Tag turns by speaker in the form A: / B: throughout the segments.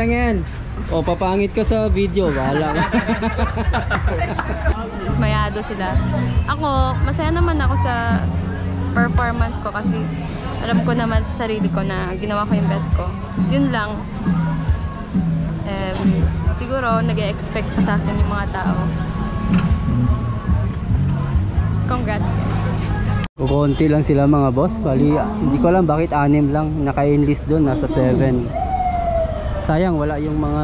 A: lang yan. O, papangit ka sa video, bahala ka.
B: Dismayado sila. Ako, masaya naman ako sa performance ko kasi alam ko naman sa sarili ko na ginawa ko yung best ko. Yun lang. Siguro, nag-e-expect pa sa akin yung mga tao. Congrats, guys.
A: Kukunti lang sila mga boss. Bali, hindi ko alam bakit 6 lang. Naka-enlist doon, nasa 7. Sayang, wala yung mga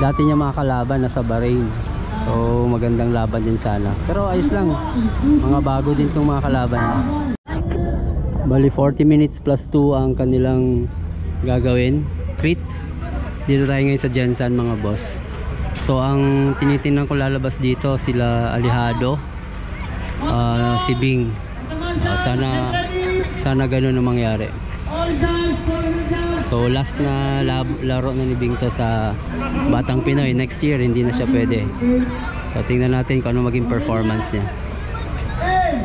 A: dati niya mga kalaban nasa Bahrain. So, magandang laban din sana. Pero ayos lang. Mga bago din itong mga kalaban. Bali, 40 minutes plus 2 ang kanilang gagawin. Crit. Dito tayo ngayon sa Jensan mga boss. So, ang tinitingnan ko lalabas dito, sila Alejado, si Bing. Sana ganun ang mangyari. So last na laro na ni Bing to sa Batang Pinoy. Next year hindi na siya pwede. So tingnan natin kung ano maging performance niya. 8,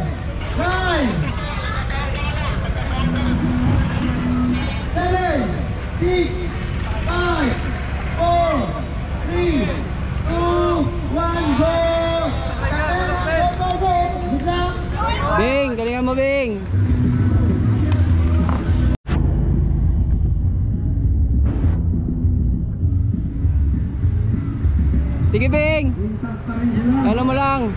A: 9, 7, 6, 5, 4, 3, 2, 1, go! Bing, galingan mo Bing. Sige Bing. Kala mo lang.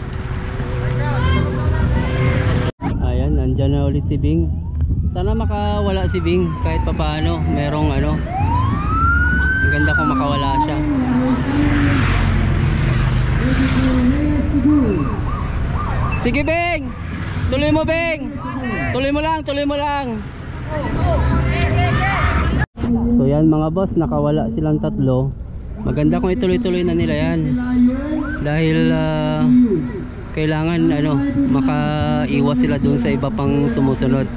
A: Ayan, nandyan na ulit si Bing. Sana makawala si Bing kahit papaano. Merong ano. Ang ganda kung makawala siya. Sige Bing. Tuloy mo Bing. Tuloy mo lang, tuloy mo lang. So yan mga boss, nakawala silang tatlo. Maganda kung ituloy-tuloy na nila yan. Dahil kailangan ano, makaiwas sila dun sa iba pang sumusunod.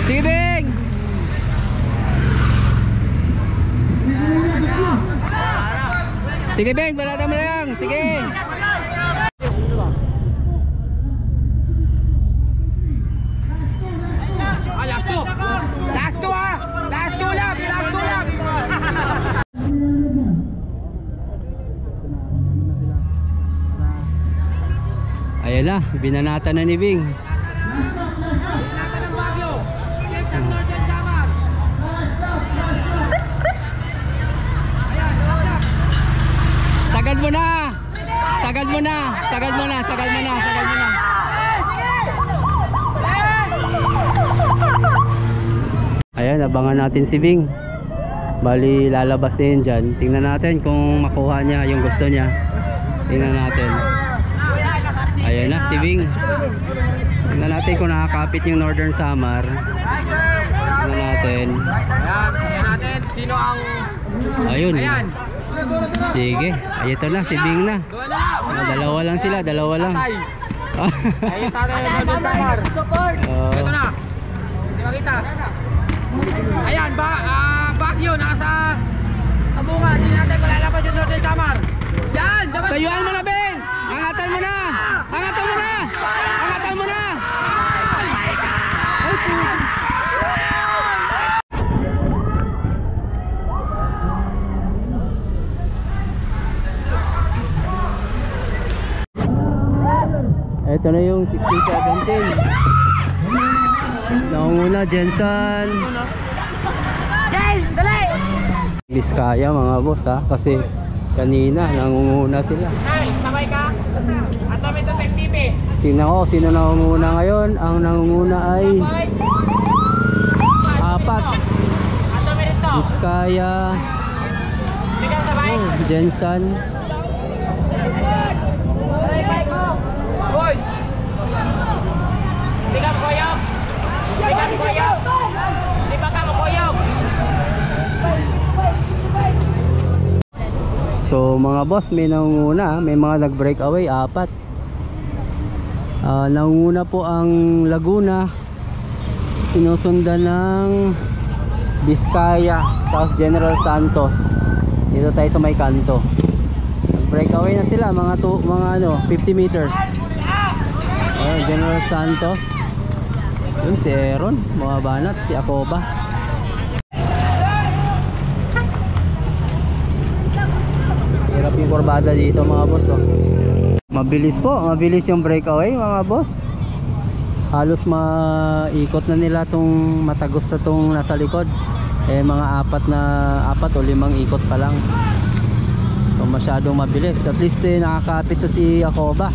A: Sige Bing. Sige Bing, balata mo lang. Sige. Last two lang. Ayan na, binanata na ni Bing. Sagad mo na. Ayan, abangan natin si Bing. Bali, lalabas na yun dyan. Tingnan natin kung makuha niya yung gusto niya. Tingnan natin. Ayan na, si Bing. Tingnan natin kung nakakapit yung Northern Samar. Tingnan natin.
C: Tingnan natin sino ang...
A: Ayun. Sige, ito na, si Bing na. Dalawa lang sila, dalawa lang.
C: Ayun tatay ng Northern Samar. Ito na. Hindi makita. Ayan, Baguio, nasa bunga. Hindi natin malalabas yung Northern Samar. Yan!
A: Tayuan mo na, Bing! Angatan mo na! Ito na yung 16-17. Naunguna, Jensan.
C: James, dali!
A: Biskaya mga boss ha, kasi kanina nangunguna sila.
C: Hey, sabay ka? At kami ito sa MTV.
A: Tingnan ko sino nangunguna ngayon. Ang nangunguna ay 4.
C: At kami ito.
A: Biskaya,
C: Bigyan sabay.
A: Jensan.
C: Boy! Bigyan koyok! Di ba ka mo koyok?
A: So mga boss, may nangunguna, may mga nag-breakaway, 4. Nangunguna po ang Laguna, sinusundan ng Biskaya, tapos General Santos. Dito tayo sa may kanto. Nag-breakaway na sila, mga 50 meters. General Santos. Yun si Aaron, bumabanat, si Akoba. Hirap yung kurbada dito mga boss oh. Mabilis po, mabilis yung breakaway mga boss. Halos maikot na nila tong matagos na tong nasa likod. Eh mga 4 o 5 ikot pa lang. So masyadong mabilis. At least nakakapit to si Akoba.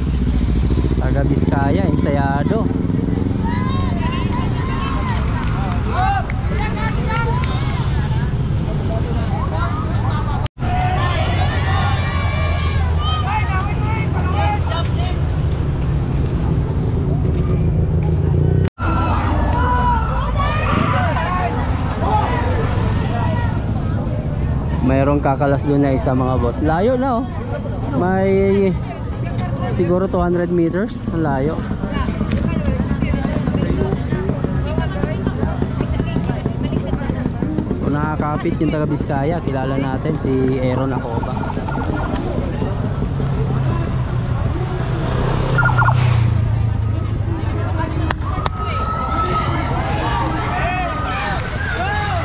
A: Taga Biskaya, ensayado. Mayroong kakalas doon na isa mga boss. Layo na oh. May siguro 200 meters. Ang layo. Kung nakakapit yung taga Biskaya, kilala natin si Aaron Akoba.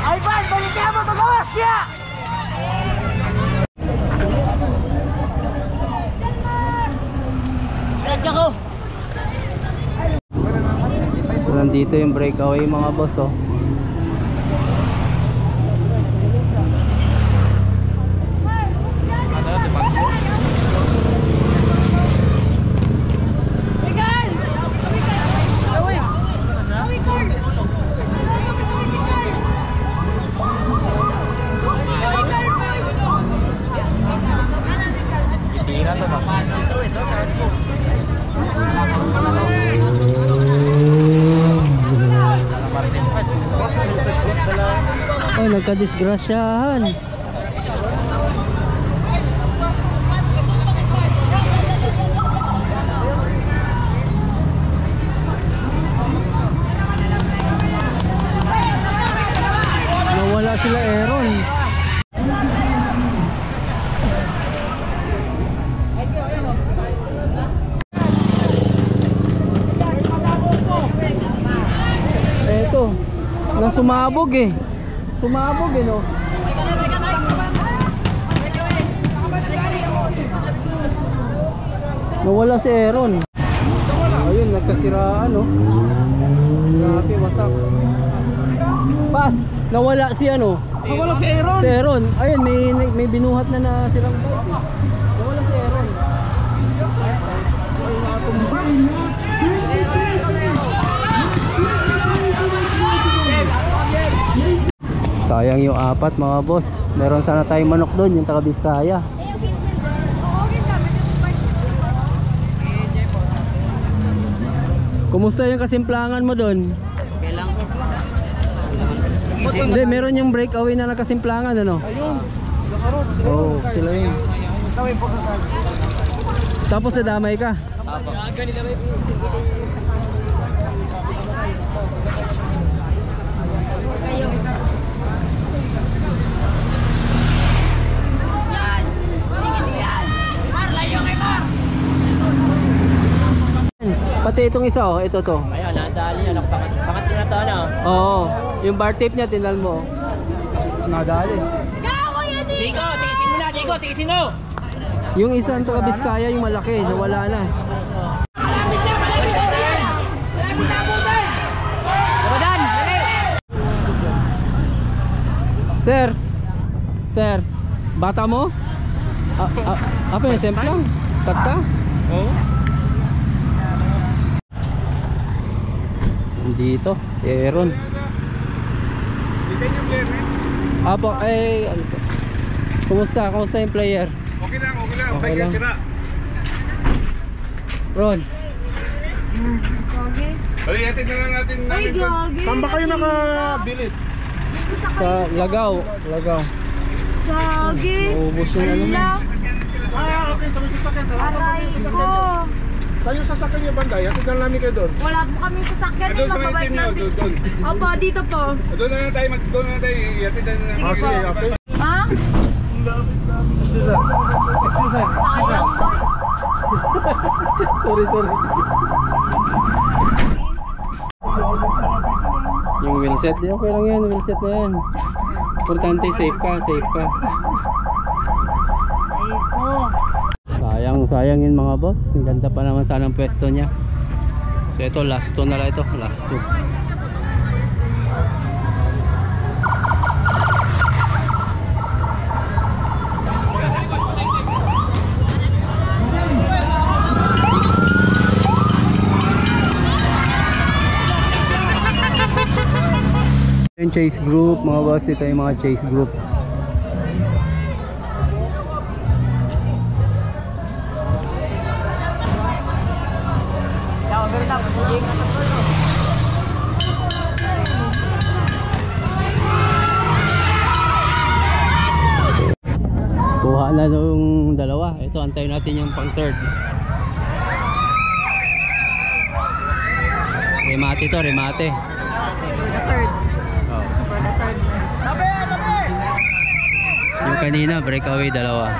C: Ay, Pan! Balikin mo! Tagawas siya!
A: So nandito yung breakaway mga boss oh. Oh, nagkadisgrasyahan. Nawala sila Aaron. Eto, nasumabog eh. Sumabog eh no. Nawala si Aaron. Ayun, nagkasiraan no. Grabe, wasak. Pas, nawala si ano?
C: Nawala si Aaron!
A: Si Aaron. Ayun, may binuhat na silang bike eh. Nawala si Aaron. Sayang yung 4 mga boss. Meron sana tayong manok doon, yung taga Biskaya. Kumusta yung kasimplangan mo doon? Hindi, meron yung breakaway na nakasimplangan ano?
C: Ayun!
A: Oo, sila yun. Tapos nadamay ka? Pati itong isa oh, ito to.
C: Ayan, nadali niya. Pangat na ito na.
A: Oo, yung bar tape niya tinal mo. Nadali.
C: Diko, tiisin mo na! Diko, tiisin mo!
A: Yung isa ang taga Biskaya, yung malaki, nawala na. Sir, sir, bata mo? Apa yung semplang? Tagta?
C: Oo.
A: Dito, si Aaron. Apo, ano po? Kumusta? Kumusta yung player?
D: Okay lang.
A: Okay lang.
D: Ron. Bali, hatid na lang natin.
C: Saan ba kayo nakabilit?
A: Sa Lagaw.
B: Gagi.
A: Ubus yung ano mo.
C: Okay. Sa may sasakyan.
B: Aray ko.
C: Saan yung sasakyan niyo banda? Hatid na namin kayo doon.
B: Wala po kaming sasakyan eh. Magbabike lang.
D: Doon.
B: Opo, dito po.
D: Doon na lang tayo. Hatid na lang.
C: Ah, sige, okay.
B: Ha?
A: Sorry. Reset din, okay lang yan, reset na yan. Importante, safe ka, safe ka. Sayang yun mga boss. Ang ganda pa naman sana ang pwesto niya. So ito, last 2 na lang ito, last 2. Yung chase group mga boss, ito yung mga chase group. Kuha na yung dalawa. Ito, antayin natin yung pang third. Remate to, remate. Yung kanina breakaway dalawa.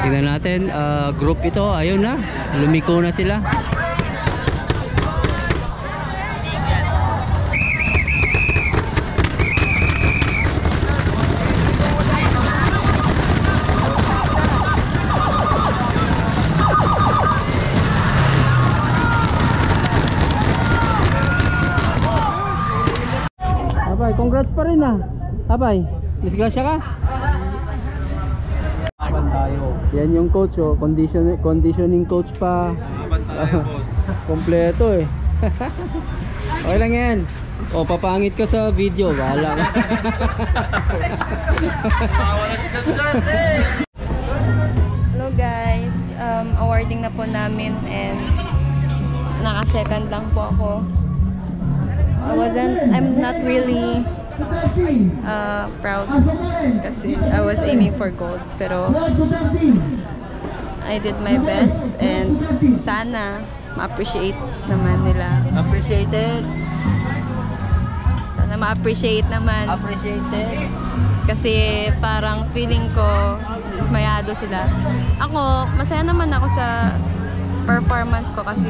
A: Tingnan natin, group ito, ayun na, lumiko na sila. Abay, congrats pa rin ah. Abay, disgrasya ka? Yan yung coach oh, conditioning coach pa. Kompleto eh. Okay lang yan. O papangit ka sa video, bahala ka.
B: Hello guys, awarding na po namin and naka-second lang po ako. I'm not really proud kasi I was aiming for gold, pero I did my best and sana ma-appreciate naman nila.
A: Appreciated.
B: Sana ma-appreciate naman.
A: Appreciated.
B: Kasi parang feeling ko dismayado sila. Ako, masaya naman ako sa performance ko kasi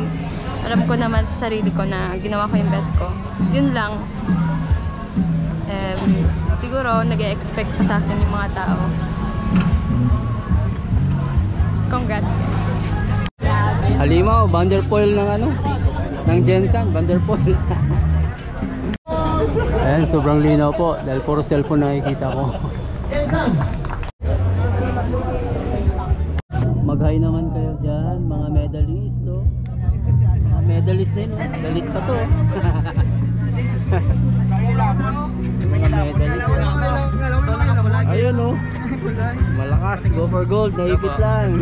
B: alam ko naman sa sarili ko na ginawa ko yung best ko. Yun lang. Siguro nag-expect pa sa akin yung mga tao. Congrats guys.
A: Halimaw, Vanderpool ng ano? Ng Jensen, Vanderpool. Ayan, sobrang linaw po dahil puro cellphone nakikita ko. Mag-hi naman kayo dyan, mga medalist, no? Mga medalist din, no? Galit pa to. Mga medalist. Ayun, no? Malakas, go for gold, naipit lang.